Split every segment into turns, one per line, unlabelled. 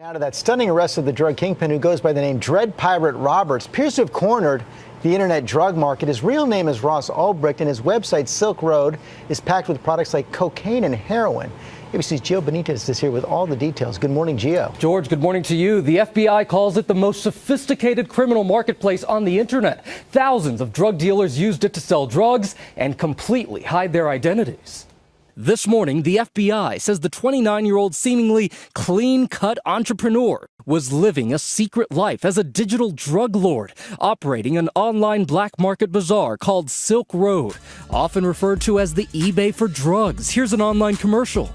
Now to that stunning arrest of the drug kingpin who goes by the name Dread Pirate Roberts appears to have cornered the internet drug market. His real name is Ross Ulbricht, and his website, Silk Road, is packed with products like cocaine and heroin. ABC's Gio Benitez is here with all the details. Good morning, Gio.
George, good morning to you. The FBI calls it the most sophisticated criminal marketplace on the internet. Thousands of drug dealers used it to sell drugs and completely hide their identities. This morning, the FBI says the 29-year-old seemingly clean-cut entrepreneur was living a secret life as a digital drug lord, operating an online black market bazaar called Silk Road, often referred to as the eBay for drugs. Here's an online commercial.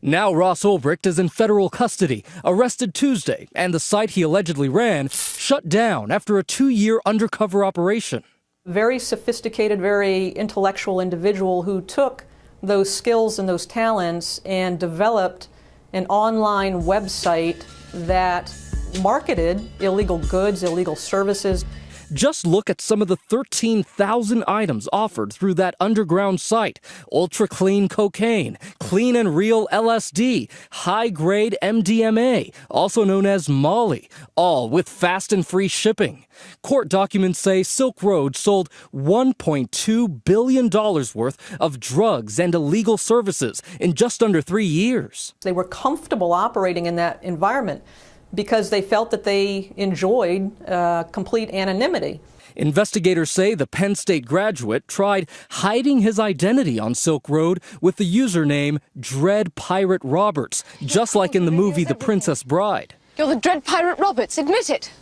Now Ross Ulbricht is in federal custody, arrested Tuesday, and the site he allegedly ran shut down after a 2-year undercover operation.
Very sophisticated, very intellectual individual who took those skills and those talents and developed an online website that marketed illegal goods, illegal services.
Just look at some of the 13,000 items offered through that underground site. Ultra clean cocaine, clean and real LSD, high-grade MDMA, also known as Molly, all with fast and free shipping. Court documents say Silk Road sold $1.2 billion worth of drugs and illegal services in just under 3 years.
They were comfortable operating in that environment because they felt that they enjoyed complete anonymity.
Investigators say the Penn State graduate tried hiding his identity on Silk Road with the username Dread Pirate Roberts, just like in the movie The Princess Bride.
You're the Dread Pirate Roberts, admit it.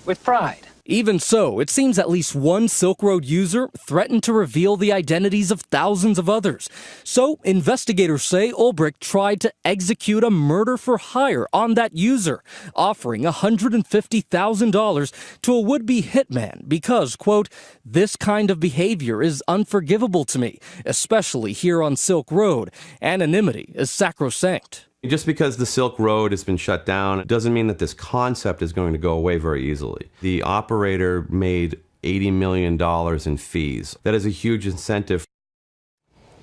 With pride.
Even so, it seems at least one Silk Road user threatened to reveal the identities of thousands of others. So, investigators say Ulbricht tried to execute a murder for hire on that user, offering $150,000 to a would-be hitman because, quote, "This kind of behavior is unforgivable to me, especially here on Silk Road. Anonymity is sacrosanct."
Just because the Silk Road has been shut down doesn't mean that this concept is going to go away very easily. The operator made $80 million in fees. That is a huge incentive.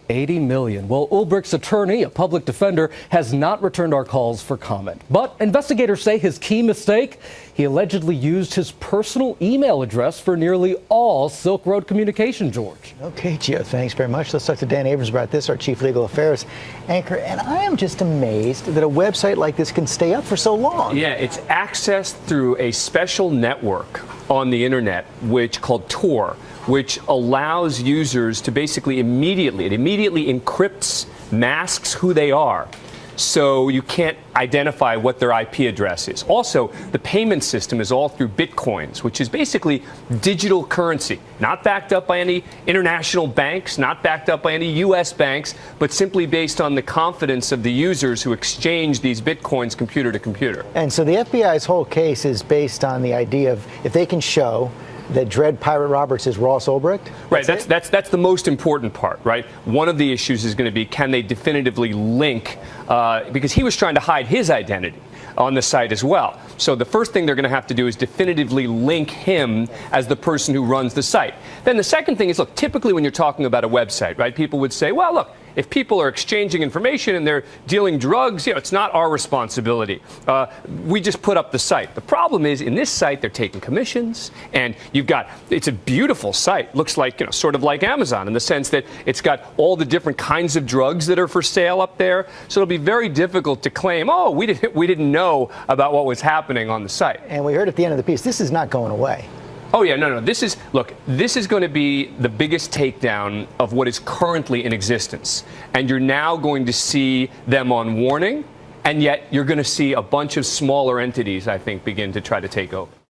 $80 million. Well, Ulbricht's attorney, a public defender, has not returned our calls for comment. But investigators say his key mistake, he allegedly used his personal email address for nearly all Silk Road communication, George.
Okay, Gio, thanks very much. Let's talk to Dan Abrams about this, our chief legal affairs anchor. And I am just amazed that a website like this can stay up for so long.
Yeah, it's accessed through a special network on the internet, which called Tor, which allows users to basically immediately encrypts, masks who they are, so you can't identify what their IP address is. Also, the payment system is all through bitcoins, which is basically digital currency, not backed up by any international banks, not backed up by any U.S. banks, but simply based on the confidence of the users who exchange these bitcoins computer to computer.
And so the FBI's whole case is based on the idea of if they can show that Dread Pirate Roberts is Ross Ulbricht?
Right, that's the most important part, right? One of the issues is going to be, can they definitively link, because he was trying to hide his identity on the site as well. So the first thing they're going to have to do is definitively link him as the person who runs the site. Then the second thing is, look, typically when you're talking about a website, right, people would say, well, look, if people are exchanging information and they're dealing drugs, you know, it's not our responsibility. We just put up the site. The problem is, in this site, they're taking commissions, and it's a beautiful site. Looks like, you know, sort of like Amazon in the sense that it's got all the different kinds of drugs that are for sale up there. So it'll be very difficult to claim, oh, we didn't know about what was happening on the site.
And we heard at the end of the piece, this is not going away.
Oh, yeah, no. This is going to be the biggest takedown of what is currently in existence. And you're now going to see them on warning, and yet you're going to see a bunch of smaller entities, I think, begin to try to take over.